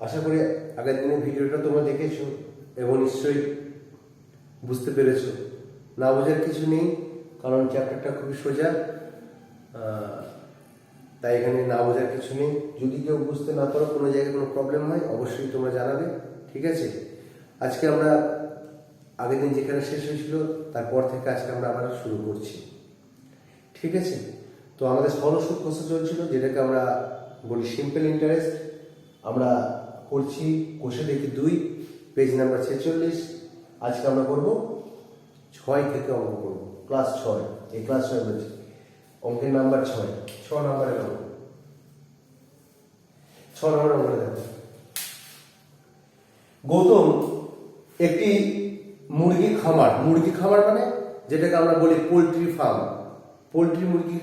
আশা করি আগের দিনের ভিডিওটা তোমরা দেখেছো এবং নিশ্চয়ই বুঝতে পেরেছো। না বোঝার কিছু নেই, কারণ চ্যাপ্টারটা খুবই সোজা, তাই এখানে না বোঝার কিছু নেই। যদি কেউ বুঝতে না পারো, কোনো জায়গায় কোনো প্রবলেম হয়, অবশ্যই তোমরা জানাবে, ঠিক আছে? আজকে আমরা আগের দিন যেখানে শেষ হয়েছিল তারপর থেকে আজকে আমরা আবার শুরু করছি, ঠিক আছে? তো আমাদের সরল সুদ কষা চলছিল, যেটাকে আমরা বলি সিম্পল ইন্টারেস্ট। আমরা করছি কোষে দেখি 2, পেজ নাম্বার 46। আজকে আমরা করব 6 থেকে অঙ্ক করব, ক্লাস 6। এই ক্লাস 6 বলছি, অঙ্কের নাম্বার 6 নম্বরের অঙ্ক। 6 নম্বরের অঙ্কটা দেখো। গৌতম একটি মুরগি খামার মানে যেটাকে আমরা বলি পোলট্রি ফার্ম। মুরগি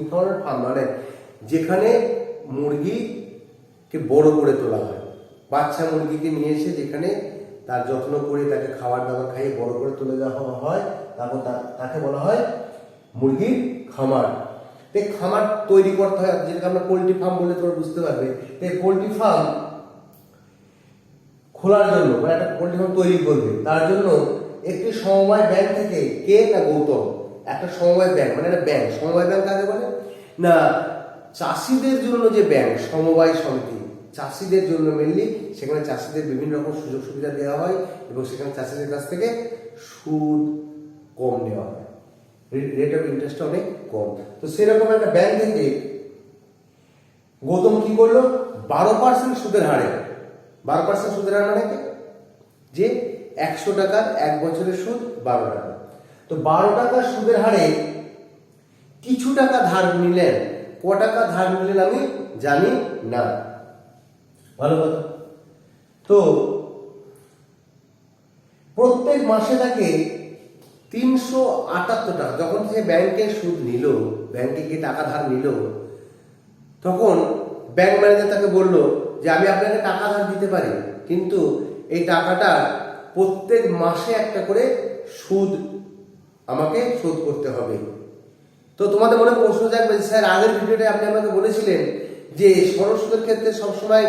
খামার ফার্ম মানে যেখানে মুরগিকে বড় করে তোলা হয়। বাচ্চা মুরগিকে নিয়ে এসে যেখানে তার যত্ন করে তাকে খাবার দাবার খাইয়ে বড় করে তুলে দেওয়া হয়, তারপর তাকে বলা হয় মুরগির খামার। এই খামার তৈরি করতে হয়, যেটাকে আমরা পোলট্রি ফার্ম বলে তোমরা বুঝতে পারবে। এই পোলট্রি ফার্ম খোলার জন্য মানে একটা পোলট্রি ফার্ম তৈরি করবে, তার জন্য একটি সমবায় ব্যাংক থেকে, কে না গৌতম, একটা সমবায় ব্যাংক মানে একটা ব্যাংক। সমবায় ব্যাংক কাকে বলে না, চাষিদের জন্য যে ব্যাংক, সমবায় সমিতি, চাষিদের জন্য মেনলি। সেখানে চাষিদের বিভিন্ন রকম সুযোগ সুবিধা দেওয়া হয় এবং সেখানে চাষিদের কাছ থেকে সুদ কম নেওয়া হয়, রেট অফ ইন্টারেস্ট অনেক কম। তো সেরকম একটা ব্যাংক থেকে গৌতম কি করলো, 12% সুদের হারে, 12% সুদের হার মানে যে 100 টাকার 1 বছরের সুদ 12 টাকা। তো 12 টাকার সুদের হারে কিছু টাকা ধার নিলেন। ক টাকা ধার নিলেন আমি জানি না, ভালো কথা। তো প্রত্যেক মাসে তাকে 378 টাকা, যখন সে ব্যাংকে সুদ নিল, ব্যাংকে গিয়ে টাকা ধার নিল, তখন ব্যাংক ম্যানেজার তাকে বলল যে আমি আপনাকে টাকা ধার দিতে পারি, কিন্তু এই টাকাটা প্রত্যেক মাসে একটা করে সুদ আমাকে শোধ করতে হবে। তো তোমাদের মনে প্রশ্ন জাগবে, স্যার আগের ভিডিওতে আপনি আমাকে বলেছিলেন যে সরল সুদের ক্ষেত্রে সবসময়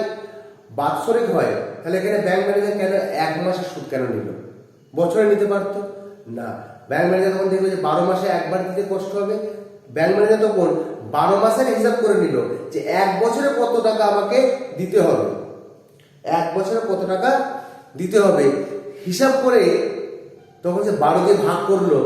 বাৎসরিক হয়, তাহলে এখানে ব্যাংক ম্যানেজার কেন 1 মাসের সুদ কেন নিল? বছরে নিতে পারতো না। ব্যাংক ম্যানেজার তখন দেখবে যে 12 মাসে একবার দিতে কষ্ট হবে। ব্যাংক ম্যানেজার তখন 12 মাসের হিসাব করে নিল যে 1 বছরে কত টাকা আমাকে দিতে হবে, 1 বছরে কত টাকা দিতে হবে হিসাব করে তখন যে 12 দিয়ে ভাগ করলো।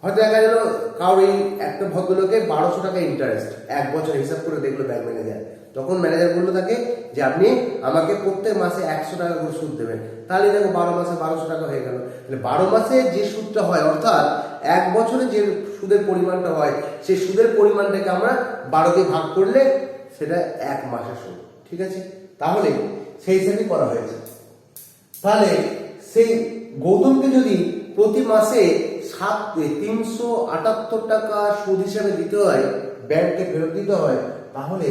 হয়তো দেখা গেল কারোর এই একটা ভদ্রলোকে 1200 টাকা ইন্টারেস্ট 1 বছর হিসাব করে দেখলো ব্যাংক ম্যানেজার। তখন ম্যানেজার বললো তাকে যে আপনি আমাকে প্রত্যেক মাসে 100 টাকা করে সুদ দেবেন। তাহলে দেখো 12 মাসে 1200 টাকা হয়ে গেল। তাহলে 12 মাসে যে সুদটা হয়, অর্থাৎ 1 বছরে যে সুদের পরিমাণটা হয়, সেই সুদের পরিমাণটাকে আমরা 12 দিয়ে ভাগ করলে সেটা 1 মাসের সুদ, ঠিক আছে? তাহলে সেই হিসাবেই করা হয়েছে। তাহলে সেই গৌতমকে যদি প্রতি মাসে 378 টাকা সুদ হিসাবে দিতে হয়, ব্যাংকে ফেরত দিতে হয়, তাহলে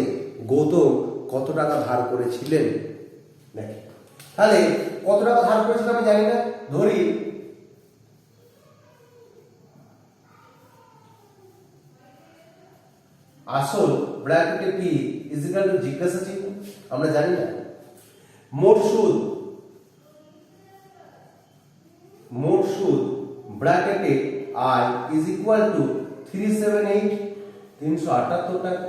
গৌতম কত টাকা ধার করেছিলেন দেখি। তাহলে কত টাকা ধার করেছিলেন আমি জানি না, ধরি আসল ব্র্যাকেটে পি ইজিক্যাল টু জিজ্ঞাসা চিহ্ন, আমরা জানি না। মোট সুদ ব্র্যাকেটে আই ইজ ইকুয়াল টু 378 টাকা।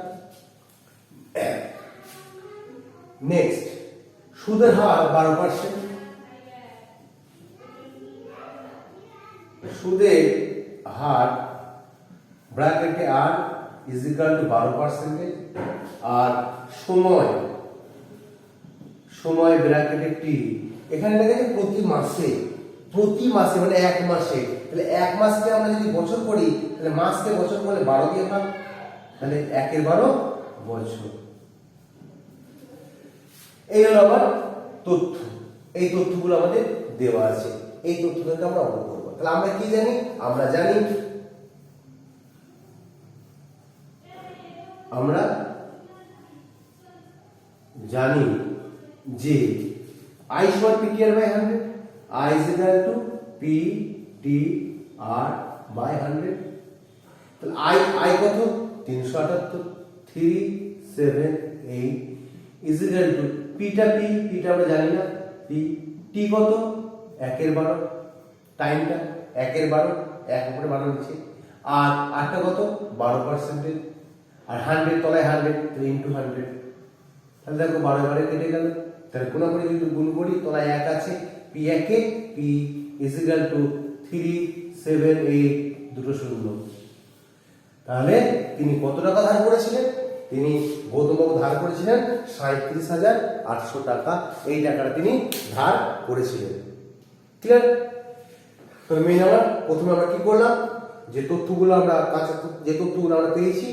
নেক্সট, সুদের হার 12%। সুদের হার ব্র্যাকেটে আর ইজ ইকুয়াল টু 12%। আর সময় ব্র্যাকেটে টি, এখানে লেখা আছে প্রতি মাসে মানে 1 মাসে। তাহলে 1 মাসকে আমরা যদি বছর করি, তাহলে মাসকে বছর করলে 12 দিয়ে ভাগ, তাহলে 1 এর 12 বছর। এই হলো আমার তথ্য। এই তথ্যগুলো আমাদের দেওয়া আছে, এই তথ্য থেকে আমরা অঙ্ক করবো। তাহলে আমরা কি জানি? আমরা জানি যে I সমান PTR by 100, I is equal to PTR by 100। তাহলে I কত? 378 is equal to পিটা আমরা জানি না, টি কত, 1/12, টাইমটা 1/12, 1 উপরে 12 নিচে, আর আরটা কত 12%, আর 100 তলায় 100 ইন্টু 100, তাহলে দেখো 12 কেটে গেল। তাহলে কোন করে যদি গুণ করি তলায় 1 আছে, P 1 A P is equal two 378, দুটো শূন্য। তাহলে তিনি কত টাকা ধার করেছিলেন? তিনি গৌতমবাবু ধার করেছিলেন 37,800 টাকা। এই টাকাটা তিনি ধার করেছিলেন। ক্লিয়ার? তো মেইন প্রথমে আমরা কি করলাম, যে তথ্যগুলো আমরা পেয়েছি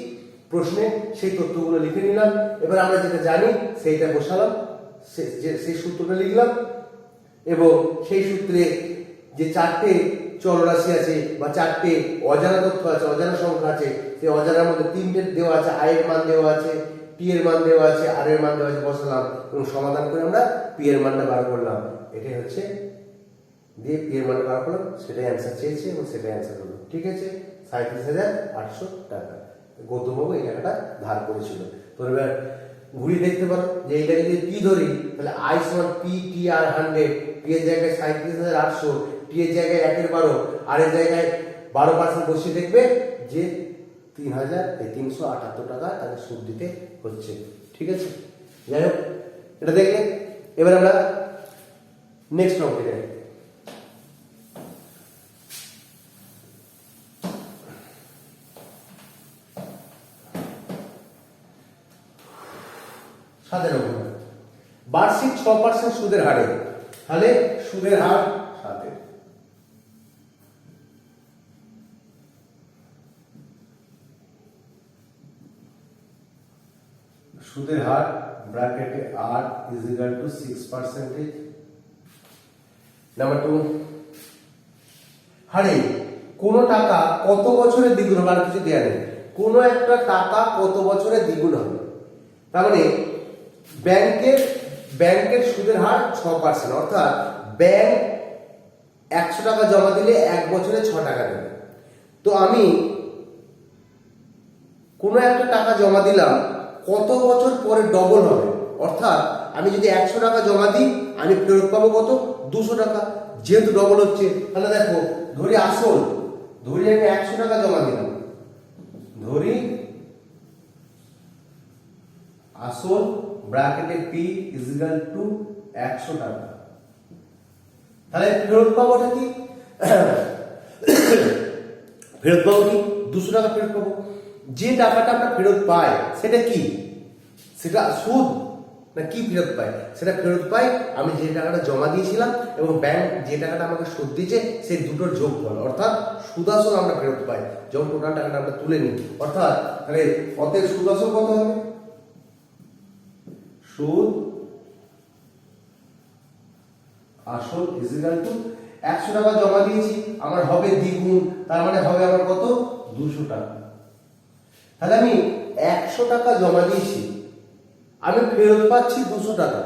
প্রশ্নে, সেই তথ্যগুলো লিখে নিলাম। এবার আমরা যেটা জানি সেইটা বসালাম, সেই সূত্রটা লিখলাম, এবং সেই সূত্রে যে 4টে চলরাশি আছে বা 4টে অজানা তথ্য আছে, অজানা সংখ্যা আছে, সেই অজানার মধ্যে 3টে দেওয়া আছে, আই এর মান দেওয়া আছে, টি এর মান দেওয়া আছে, আর এর মান দেওয়া আছে, বসালাম এবং সমাধান করে আমরা পি এর মানটা বার করলাম। এটাই হচ্ছে দিয়ে পি এর মানটা বার করলাম, সেটাই অ্যান্সার চেয়েছে এবং সেটাই অ্যান্সার হলো। ঠিক আছে, 37,800 টাকা গৌতমবাবু এই টাকাটা ধার করেছিল। তো এবার ঘুরি দেখতে পারো যে এইটা যদি পি ধরি, তাহলে আই সমান পি টি আর 100, পি এর জায়গায় 37,800, টি এর জায়গায় 1/12, আর এর জায়গায় 12% বসিয়ে দেখবে যে 3,378 টাকা তাকে সুদ দিতে হচ্ছে। ঠিক আছে, যাই হোক এটা দেখলে। এবার আমরা নেক্সট অঙ্কে যাই। বার্ষিক 6% সুদের হারে, তাহলে সুদের হার 7, সুদের হার ব্র্যাকেটে আর ইজ ইকুয়াল টু 6%। নাম্বার 2, হারে কোন টাকা কত বছরে দ্বিগুণ হবে, আর কিছু দেয়া নেই, কোন একটা টাকা কত বছরে দ্বিগুণ হবে। তার মানে ব্যাংকের সুদের হার 6%, অর্থাৎ ব্যাংক 100 টাকা জমা দিলে 1 বছরে 6 টাকা দেবে। তো আমি কোনো একটা টাকা জমা দিলাম, কত বছর পরে ডবল হবে, অর্থাৎ আমি যদি 100 টাকা জমা দিই আমি ফেরত পাবো কত, 200 টাকা। যেহেতু ডবল হচ্ছে, তাহলে দেখো ধরি আমি 100 টাকা জমা দিলাম, ধরি আসল ব্র্যাকেটে পি ইজ ইকুয়াল টু 100 টাকা, তাহলে ফেরত পাবোটা কি, ফেরত পাবো কি 200 টাকা ফেরত পাবো। যে টাকাটা আমরা ফেরত পাই সেটা কি, সেটা সুদ না কি ফেরত পাই, সেটা ফেরত পাই আমি যে টাকাটা জমা দিয়েছিলাম এবং ব্যাংক যে টাকাটা আমাকে সুদ দিয়েছে সেই দুটোর যোগফল, অর্থাৎ সুদ আসল আমরা ফেরত পাই যখন টোটাল টাকাটা আমরা তুলে নিই। অর্থাৎ তাহলে অতএব সুদ আসল কত হবে, সুদ আসল ইজ ইকুয়াল টু 100 টাকা জমা দিয়েছি, আমার হবে দ্বিগুণ, তার মানে হবে আমার কত 200 টাকা। তাহলে আমি 100 টাকা জমা দিয়েছি, আমি ফেরত পাচ্ছি 200 টাকা,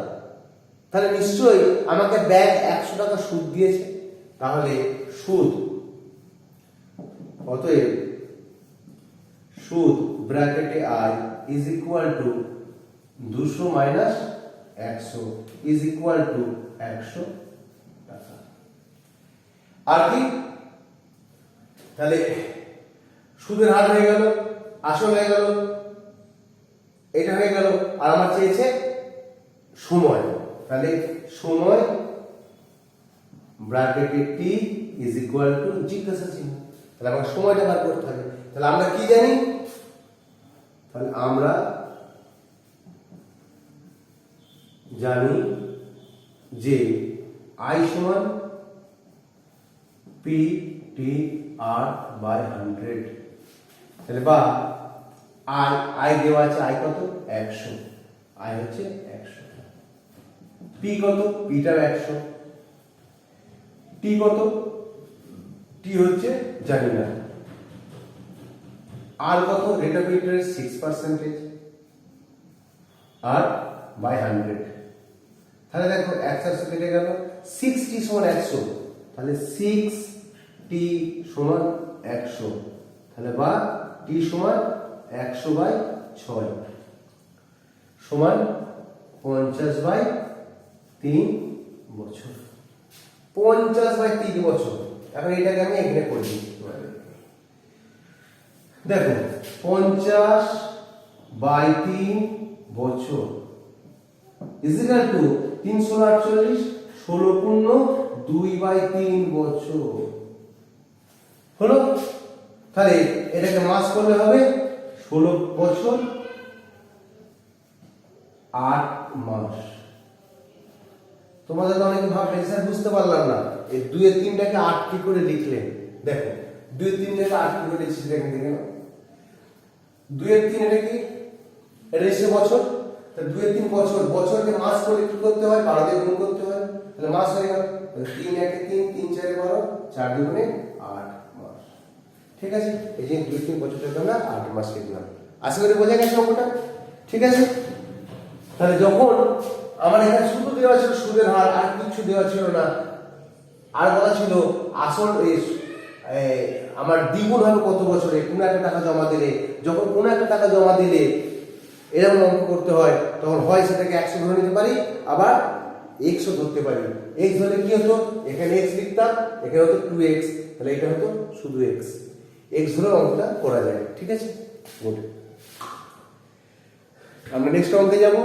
তাহলে নিশ্চয়ই আমাকে ব্যাংক 100 টাকা সুদ দিয়েছে। তাহলে সুদ, অতএব সুদ ব্র্যাকেটে I is equal to 200 minus 100 is equal to 100 টাকা। আর কি, তাহলে সুদের হার হয়ে গেল, আসল হয়ে গেল, এটা হয়ে গেল। আর আমার চেয়েছে সময়, তাহলে সময় ব্র্যাকেটে টি ইজ ইকুয়াল টু জিজ্ঞাসা চিহ্ন, তাহলে আমাকে সময়টা বার করতে হবে। তাহলে আমরা কি জানি, তাহলে আমরা জানি যে আই সমান পি টি আর বাই 100, তাহলে বা আই দেওয়া আছে, আই কত 100, আই হচ্ছে 100, পি কত, পিটাও 100, টি কত, টি হচ্ছে জানি না, আর কত রেট অফ ইন্টারেস্ট 6% আর বাই 100। তাহলে দেখো 100 কেটে গেল, 6t সমান 100, তাহলে 6t সমান 100, তাহলে বা টি সমান 100/6 সমান 50/3 বছর, 50/3 বছর। এখন এটাকে আমি এখানে করে দিই। দেখো 50/3 বছর ইজিক্যাল টু 348, 16 পূর্ণ 2/3 বছর হলো। তাহলে এটাকে মাস করলে হবে 16 বছর 8 মাস। তোমাদের অনেকে ভাববে স্যার বুঝতে পারলাম না, এই 2 এর 3টাকে 8 কি করে লিখলেন? দেখো 2 এর 3টাকে 8 কি করে লিখছি দেখেন দেখে নাও। 2 এর 3 এটা কি? এটা হচ্ছে বছর। তাহলে 2 এর 3 বছর, বছরকে মাস করে কি করতে হয়? 12 দিয়ে গুণ করতে হয়, তাহলে মাস হয়ে গেল। তাহলে 3 একে 3, 3 4 12, 4 দুগুণে 8 মাস। ঠিক আছে, এই যে 2 3 বছরটাকে আমরা 8 মাস লিখলাম। আশা করি বোঝা গেছে অঙ্কটা? ঠিক আছে। তাহলে যখন আমার এখানে শুধু দেওয়া ছিল সুদের হার, আর কিছু দেওয়া ছিল না, আর বলা ছিল আসল আমার দ্বিগুণ হবে কত বছরে, কোনো একটা টাকা জমা দিলে, যখন কোনো একটা টাকা জমা দিলে এরকম অঙ্ক করতে হয়, তখন হয় সেটাকে 100 ধরে নিতে পারি, আবার x ধরতে পারি। x ধরে কি হতো? এখানে x লিখতাম, এখানে হতো 2x, তাহলে এটা হতো শুধু x ধরে অঙ্কটা করা যায়। ঠিক আছে, গুড। আমরা নেক্সট অঙ্কে যাব।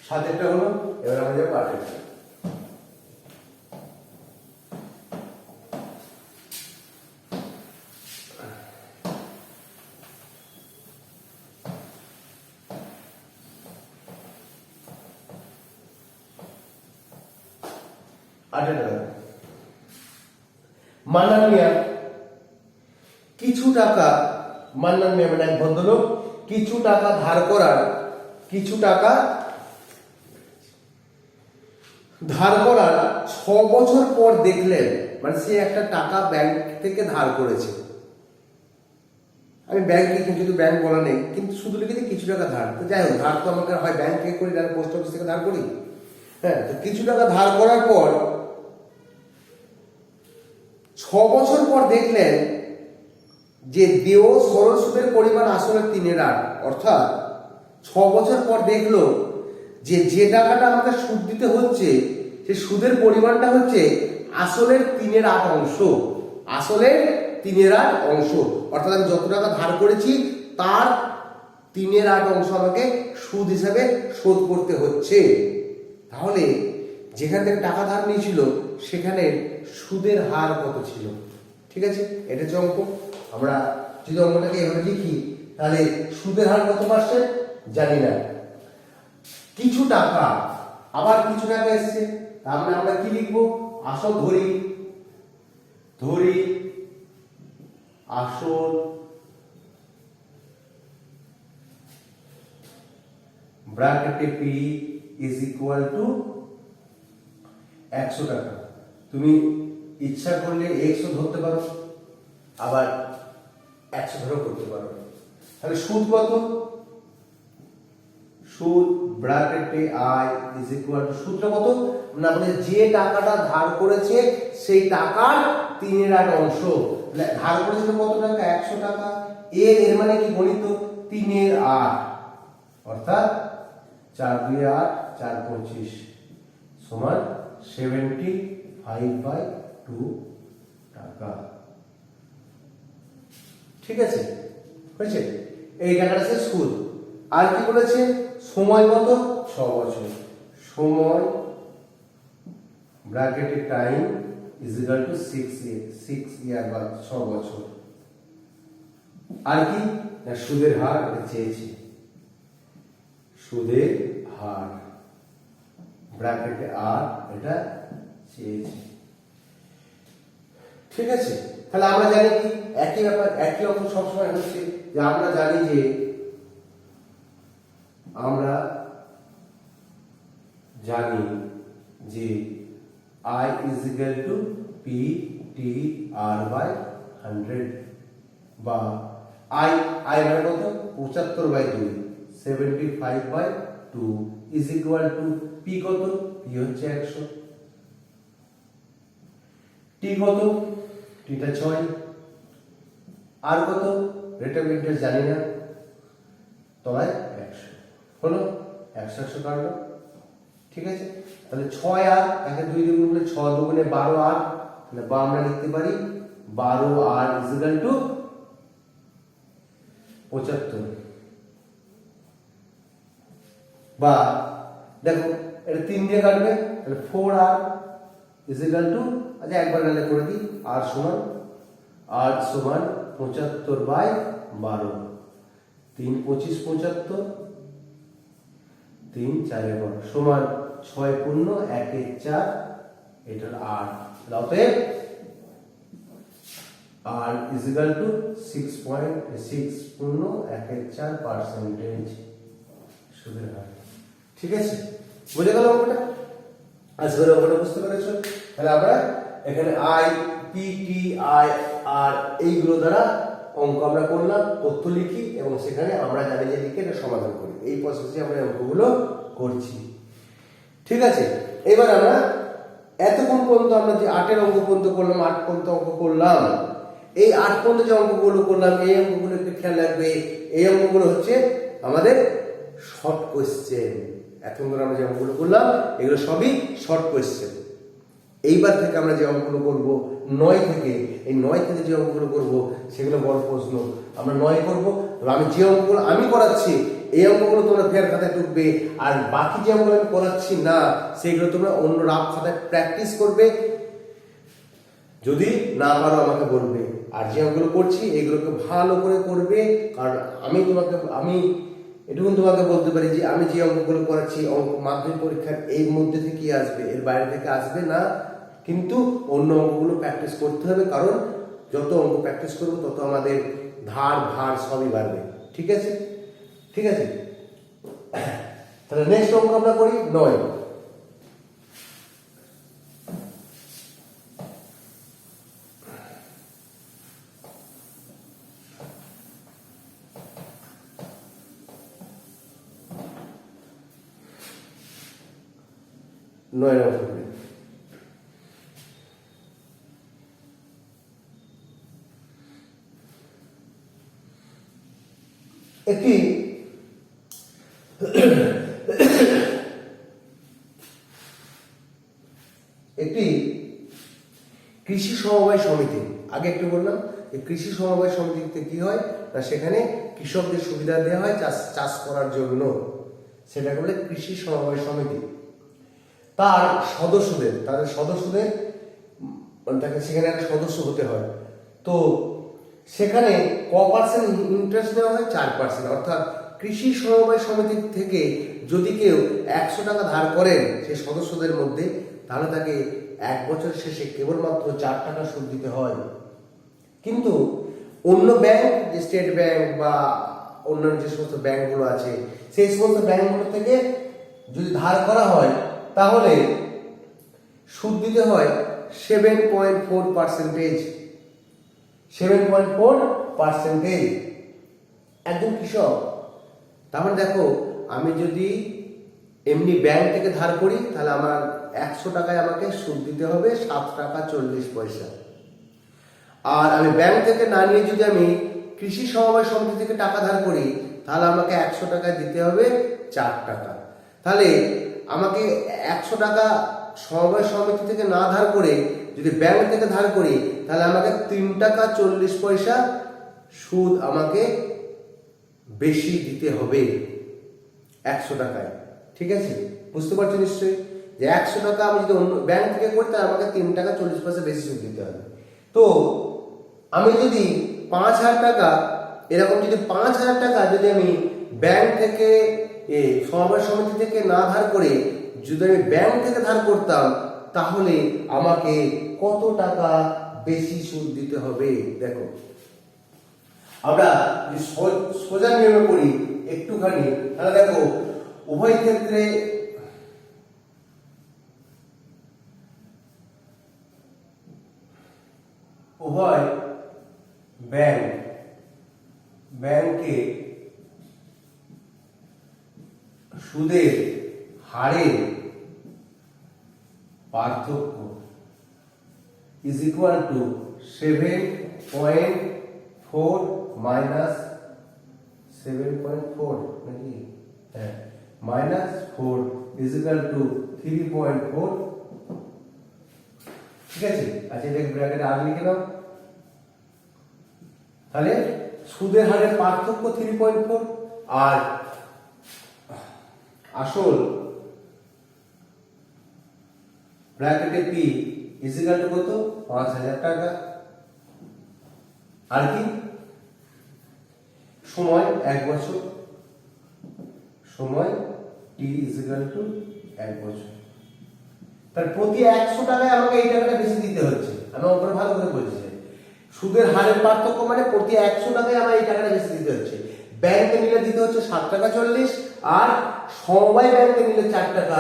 7 হলো, এবার আমরা যাবো 8। মান্নান মিয়া কিছু টাকা, মান্নান মিয়া মানে এক ভদ্রলোক, কিছু টাকা ধার করার, কিছু টাকা ধার করার 6 বছর পর দেখলেন, মানে সে একটা টাকা ব্যাংক থেকে ধার করেছে। আমি ব্যাংকে কিন্তু ব্যাংক বলা নেই, কিন্তু শুধু লিখেছি কিছু টাকা ধার। তো যাই হোক, ধার তো আমাকে হয় ব্যাংক থেকে করি, না পোস্ট অফিস থেকে ধার করি। হ্যাঁ, তো কিছু টাকা ধার করার পর 6 বছর পর দেখলেন যে দেয় সরল সুদের পরিমাণ আসলে 3/8, অর্থাৎ 6 বছর পর দেখলো যে যে টাকাটা আমাকে সুদ দিতে হচ্ছে, সে সুদের পরিমাণটা হচ্ছে আসলের 3/8 অংশ, আসলের 3/8 অংশ। অর্থাৎ আমি যত টাকা ধার করেছি তার 3/8 অংশ আমাকে সুদ হিসাবে শোধ করতে হচ্ছে। তাহলে যেখান থেকে টাকা ধার নিয়েছিল সেখানে সুদের হার কত ছিল? ঠিক আছে, এটা হচ্ছে অঙ্ক। আমরা যদি অঙ্কটাকে এভাবে লিখি, তাহলে সুদের হার কত পার্সেন্ট জানি না, কিছু টাকা, আবার কিছু টাকা এসছে, তাহলে আমরা কি লিখবো? আসল ধরি, ধরি আসল ব্র্যাকেটে পি ইজ ইকুয়াল টু 100 টাকা। তুমি ইচ্ছা করলে 100 ধরতে পারো, আবার 100 ধরেও করতে পারো। তাহলে সুদ কত? সুদ ব্র্যাকেটে আই ইজ ইকুয়াল টু, সুদটা কত না, মানে যে টাকাটা ধার করেছে সেই টাকার 3/8 অংশ। ধার করেছিল কত টাকা? 100 টাকা। এর মানে কি গণিত? 3/8, অর্থাৎ 4 2 8, 4 25 সমান 75/2 টাকা। ঠিক আছে, হয়েছে? এই টাকাটা সে সুদ। আর কি বলেছে? সময় কত? 6 বছর। সময় ব্র্যাকেটে টাইম ইজ ইকুয়াল টু 6 ইয়ার বা 6 বছর। আর কি না, সুদের হার এটা চেয়েছি, সুদের হার ব্র্যাকেটে আর এটা চেয়েছি। ঠিক আছে, তাহলে আমরা জানি কি একই ব্যাপার, একই অঙ্ক সবসময় হচ্ছে যে আমরা জানি যে I is equal to PTR/100 বা I মানে কত? 75/2, 75/2 is equal to P কত? P হচ্ছে 100, T কত? Tটা 6, আর কত? রেট অফ ইন্টারেস্ট জানি না, তলায় 100 হলো। 100 কাটলো, ঠিক আছে। তাহলে 6 আর একে 2 দিয়ে গুণ করলে 6 দুগুণে 12 আর, তাহলে বা আমরা লিখতে পারি 12 আর ইকুয়াল টু 75। বা দেখো এটা 3 দিয়ে কাটবে, তাহলে 4 আর ইকুয়াল টু, আচ্ছা একবার নালে করে দিই, আর সমান 75/12, 3 25 75, 3 4 12 সমান 6 পূর্ণ 1 এর 4, এটার 8। অতএব আর ইকুয়াল টু 6.6 পূর্ণ 1 এর 4% সুদের হার। ঠিক আছে, বুঝে গেল অঙ্কটা? আজকের অঙ্কটা বুঝতে পেরেছো? তাহলে আমরা এখানে আই পি টি আই আর এইগুলো দ্বারা অঙ্ক আমরা করলাম, তথ্য লিখি এবং সেখানে আমরা জানি যে লিখে এটা সমাধান করি। এই প্রসেসে আমরা অঙ্কগুলো করছি। ঠিক আছে, এবার আমরা এতক্ষণ পর্যন্ত আমরা যে 8 এর অঙ্ক পর্যন্ত করলাম, 8 পর্যন্ত অঙ্ক করলাম, এই 8 পর্যন্ত যে অঙ্কগুলো করলাম, এই অঙ্কগুলো একটু খেয়াল রাখবে। এই অঙ্কগুলো হচ্ছে আমাদের শর্ট কোয়েশ্চেন। এখন ধরে আমরা যে অঙ্কগুলো করলাম এগুলো সবই শর্ট কোয়েশ্চেন। এইবার থেকে আমরা যে অঙ্কগুলো করব 9 থেকে, এই 9 থেকে যে অঙ্কগুলো করব সেগুলো বড় প্রশ্ন আমরা 9 করব। তবে আমি যে অঙ্কগুলো আমি করাচ্ছি এই অঙ্কগুলো তোমরা ফের খাতায় টুকবে, আর বাকি যে অঙ্কগুলো আমি করাচ্ছি না সেগুলো তোমরা অন্য রাফ খাতায় প্র্যাকটিস করবে। যদি না পারো আমাকে বলবে, আর যে অঙ্কগুলো করছি এগুলোকে ভালো করে করবে। কারণ আমি এটুকু তোমাকে বলতে পারি যে আমি যে অঙ্কগুলো করাচ্ছি অঙ্ক মাধ্যমিক পরীক্ষার এর মধ্যে থেকেই আসবে, এর বাইরে থেকে আসবে না। কিন্তু অন্য অঙ্কগুলো প্র্যাকটিস করতে হবে, কারণ যত অঙ্ক প্র্যাকটিস করবো তত আমাদের ধার ভার সবই বাড়বে। ঠিক আছে, ঠিক আছে। তাহলে নেক্সট অঙ্ক আমরা করি 9। একটি কৃষি সমবায় সমিতি, আগে একটু বললাম এই কৃষি সমবায় সমিতিতে কি হয় না, সেখানে কৃষকদের সুবিধা দেওয়া হয় চাষ করার জন্য, সেটাকে বলে কৃষি সমবায় সমিতি। তাদের সদস্যদের তাকে সেখানে একটা সদস্য হতে হয়। তো সেখানে ক% ইন্টারেস্ট দেওয়া হয়? 4%। অর্থাৎ কৃষি সমবায় সমিতি থেকে যদি কেউ 100 টাকা ধার করেন সেই সদস্যদের মধ্যে, তাহলে তাকে 1 বছর শেষে কেবলমাত্র 4 টাকা সুদ দিতে হয়। কিন্তু অন্য ব্যাংক, যে স্টেট ব্যাংক বা অন্যান্য যে সমস্ত ব্যাংকগুলো আছে, সেই সমস্ত ব্যাংকগুলো থেকে যদি ধার করা হয় তাহলে সুদ দিতে হয় 7.4%। 7.4% একজন কৃষক। তাহলে দেখো, আমি যদি এমনি ব্যাংক থেকে ধার করি তাহলে আমার 100 টাকায় আমাকে সুদ দিতে হবে 7 টাকা 40 পয়সা। আর আমি ব্যাংক থেকে না নিয়ে যদি আমি কৃষি সমবায় সমিতি থেকে টাকা ধার করি তাহলে আমাকে 100 টাকায় দিতে হবে 4 টাকা। তাহলে আমাকে 100 টাকা সমবায় সমিতি থেকে না ধার করে যদি ব্যাংক থেকে ধার করি তাহলে আমাকে 3 টাকা 40 পয়সা সুদ আমাকে বেশি দিতে হবে 100 টাকায়। ঠিক আছে, বুঝতে পারছো নিশ্চয়ই যে 100 টাকা আমি যদি অন্য ব্যাংক থেকে করি তাহলে আমাকে 3 টাকা 40 পয়সা বেশি সুদ দিতে হবে। তো আমি যদি 5,000 টাকা, এরকম যদি 5,000 টাকা যদি আমি ব্যাংক থেকে সমবায় সমিতি থেকে না ধার করে যদি আমি ব্যাংক থেকে ধার করতাম তাহলে আমাকে কত টাকা বেশি সুদ দিতে হবে? দেখো, আমরা যদি সোজা নিয়মে করি একটুখানি, তাহলে দেখো উভয় ক্ষেত্রে উভয় ব্যাংকে সুদের হারের পার্থক্য is equal to 7.4 minus 7.4 নাকি? হ্যাঁ, -4 ইজিক্যাল টু 3.4। ঠিক আছে, আচ্ছা এটাকে ব্র্যাকেটে আর লিখে দাও। তাহলে সুদের হারের পার্থক্য 3.4 আর আসল ব্র্যাকেটে পি ইজিক্যাল টু কত? 5,000 টাকা। আর কি সময় 1 বছর, সময় টি ইজিক্যাল টু 1 বছর। তার প্রতি 100 টাকায় আমাকে এই টাকাটা বেশি দিতে হচ্ছে। আমি অঙ্কটা ভালো করে বলছি, সুদের হারের পার্থক্য মানে প্রতি 100 টাকায় আমার এই টাকাটা বেশি দিতে হচ্ছে। ব্যাংকে নিলে দিতে হচ্ছে 7 টাকা 40, আর সমবায় ব্যাংকে নিলে 4 টাকা।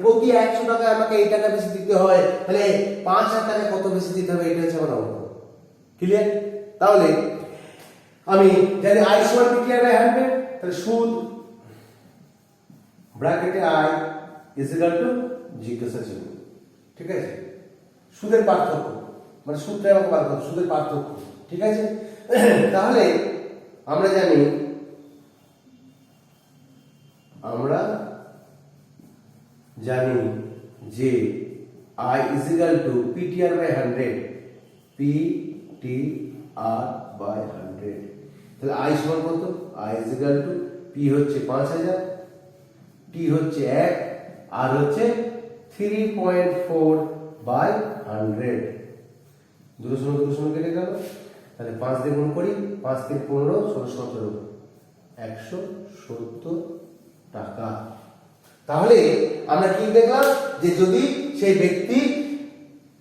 প্রতি 100 টাকায় আমাকে এই টাকা বেশি দিতে হয়, তাহলে 5,000 টাকায় কত বেশি দিতে হবে? এটা হচ্ছে আমার অঙ্ক। ক্লিয়ার? তাহলে আমি জানি আই সমান পিটিআর বাই 100, তাহলে সুদ ব্র্যাকেটে আই ইজিক্যাল টু জিজ্ঞাসা চিহ্ন। ঠিক আছে, সুদের পার্থক্য মানে সুদটা এবং পার্থক্য, সুদের পার্থক্য। ঠিক আছে, তাহলে আমরা জানি যে I equal to PTR by 100, PTR by 100। তাহলে আই সমান কত? আই ইজিক্যাল টু পি হচ্ছে 5,000, টি হচ্ছে 1, আর হচ্ছে 3.4 বাই 100। দুটো শূন্য কেটে গেল, তাহলে 5 দিয়ে গুণ করি, 5 3 15 16 17, 170 টাকা। তাহলে আমরা কি দেখলাম? যে যদি সেই ব্যক্তি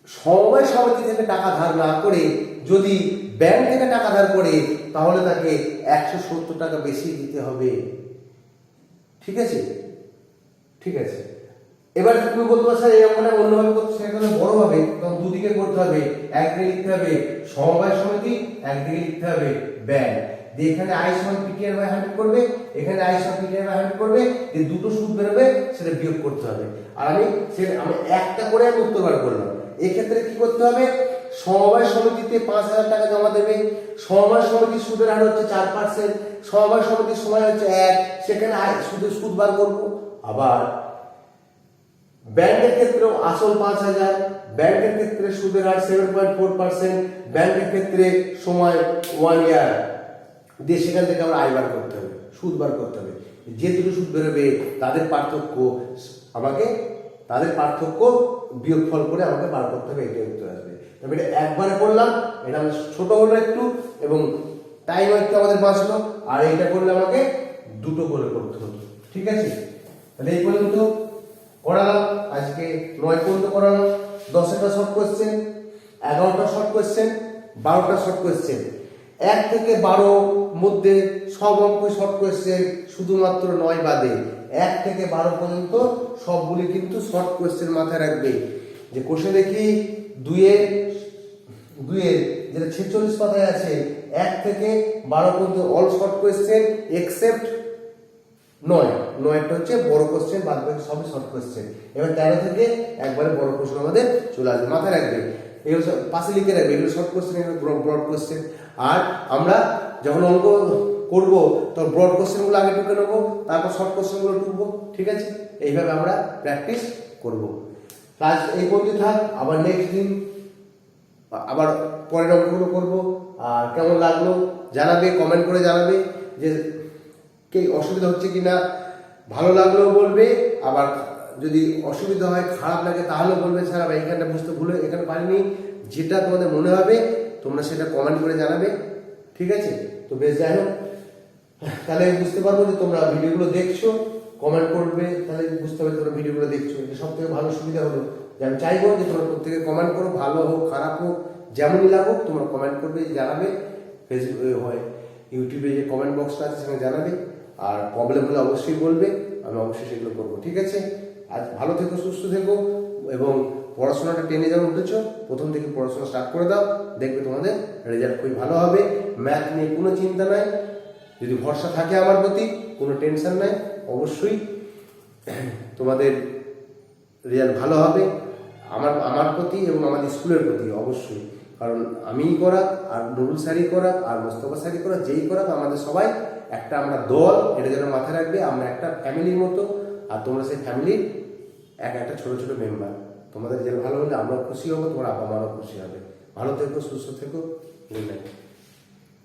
সমবায় সমিতি থেকে টাকা ধার না করে যদি ব্যাংক থেকে টাকা ধার করে, তাহলে তাকে 170 টাকা বেশি দিতে হবে। ঠিক আছে, ঠিক আছে। এবার তুমি বলতে পারছো এই অঙ্কটা অন্যভাবে করতে, সেটা বড় হবে, তখন দুদিকে করতে হবে। একদিকে লিখতে হবে সমবায় সমিতি, একদিকে লিখতে হবে ব্যাংক। দিয়ে এখানে আই সমান পিটিআর বাই 100 করবে, এখানে আই সমান পিটিআর বাই 100 করবে, এই দুটো সুদ বেরোবে, সেটা বিয়োগ করতে হবে। আর আমি একটা করে আমি উত্তর বার করলাম। এই ক্ষেত্রে কি করতে হবে? সমবায় সমিতিতে 5,000 টাকা জমা দেবে। সমবায় সমিতির সুদের হার হচ্ছে 4%, সমবায় সমিতির সময় হচ্ছে 1, সেখানে সুদ বার করবো। আবার ব্যাংকের ক্ষেত্রে আসল 5,000, ব্যাংকের ক্ষেত্রে সুদের হার 7.4%, ব্যাংকের ক্ষেত্রে সময় 1 ইয়ার, দিয়ে সেখান থেকে আমরা আয় বার করতে হবে, সুদ বার করতে হবে। যে দুটো সুদ বেরোবে তাদের পার্থক্য বিয়োগফল করে আমাকে বার করতে হবে, এটা উত্তর আসবে। তবে এটা একবারে করলাম, এটা আমাদের ছোট হলো একটু এবং টাইম একটু আমাদের বাঁচলো। আর এইটা করলে আমাকে দুটো করে করতে হতো। ঠিক আছে, তাহলে এই পর্যন্ত করালাম। আজকে 9 পর্যন্ত করালাম। 10টা শর্ট কোয়েশ্চেন, 11টা শর্ট কোয়েশ্চেন, 12টা শর্ট কোয়েশ্চেন। 1 থেকে 12 মধ্যে সব অঙ্ক শর্ট কোয়েশ্চেন, শুধুমাত্র 9 বাদে 1 থেকে 12 পর্যন্ত সবগুলি কিন্তু শর্ট কোয়েশ্চেন মাথায় রাখবে। যে কোষে দেখি 2-এর যেটা 46 পাতায় আছে, 1 থেকে 12 পর্যন্ত অল শর্ট কোয়েশ্চেন এক্সেপ্ট 9টা হচ্ছে বড় কোশ্চেন, বাদ বাকি সবই শর্ট কোশ্চেন। এবার 13 থেকে একবারে বড় প্রশ্ন আমাদের চলে আসবে, মাথায় রাখবে। এগুলো পাশে লিখে রাখবে, এগুলো শর্ট কোশ্চেন, এগুলো ব্রড কোশ্চেন। আর আমরা যখন অঙ্ক করবো তখন ব্রড কোশ্চেনগুলো আগে টুকে নেবো, তারপর শর্ট কোশ্চেনগুলো টুকবো। ঠিক আছে, এইভাবে আমরা প্র্যাকটিস করবো। ক্লাস এই পর্যন্ত থাক, আবার নেক্সট দিন আবার পরের অঙ্কগুলো করবো। আর কেমন লাগলো জানাবে, কমেন্ট করে জানাবে যে কে অসুবিধা হচ্ছে কিনা। ভালো লাগলেও বলবে, আবার যদি অসুবিধা হয়, খারাপ লাগে, তাহলেও বলবে স্যার আমি এইখানটা বুঝতে ভুলে এখানে পারিনি। যেটা তোমাদের মনে হবে তোমরা সেটা কমেন্ট করে জানাবে। ঠিক আছে, তো বেশ, যাই হোক, তাহলে বুঝতে পারবো যে তোমরা ভিডিওগুলো দেখছো। কমেন্ট করবে, তাহলে বুঝতে হবে তোমরা ভিডিওগুলো দেখছো। এটা সব থেকে ভালো সুবিধা হলো যে আমি চাইবো যে তোমরা প্রত্যেকে কমেন্ট করো, ভালো হোক খারাপ হোক যেমনই লাগুক তোমরা কমেন্ট করবে, জানাবে। ফেসবুকে হয়, ইউটিউবে যে কমেন্ট বক্সটা আছে সেখানে জানাবে। আর প্রবলেম হলে অবশ্যই বলবে, আমি অবশ্যই সেগুলো করবো। ঠিক আছে, আজ ভালো থেকো, সুস্থ থেকো এবং পড়াশোনাটা টেনে যেমন উঠেছো, প্রথম থেকে পড়াশোনা স্টার্ট করে দাও, দেখবে তোমাদের রেজাল্ট খুবই ভালো হবে। ম্যাথ নিয়ে কোনো চিন্তা নাই, যদি ভরসা থাকে আমার প্রতি, কোনো টেনশন নাই, অবশ্যই তোমাদের রেজাল্ট ভালো হবে আমার প্রতি এবং আমাদের স্কুলের প্রতি অবশ্যই। কারণ আমিই করাক, আর নুরুল স্যারই করাক, আর মোস্তফা স্যারই করাক, যেই করাক, আমাদের সবাই একটা আমরা দল, এটা যেন মাথায় রাখবে, আমরা একটা ফ্যামিলির মতো, আর তোমরা সেই ফ্যামিলির একটা ছোট ছোট মেম্বার। তোমাদের যেন ভালো হলে আমরাও খুশি হবো, তোমার আব্বা মারাও খুশি হবে। ভালো থেকো, সুস্থ থেকো, গুড নাইট।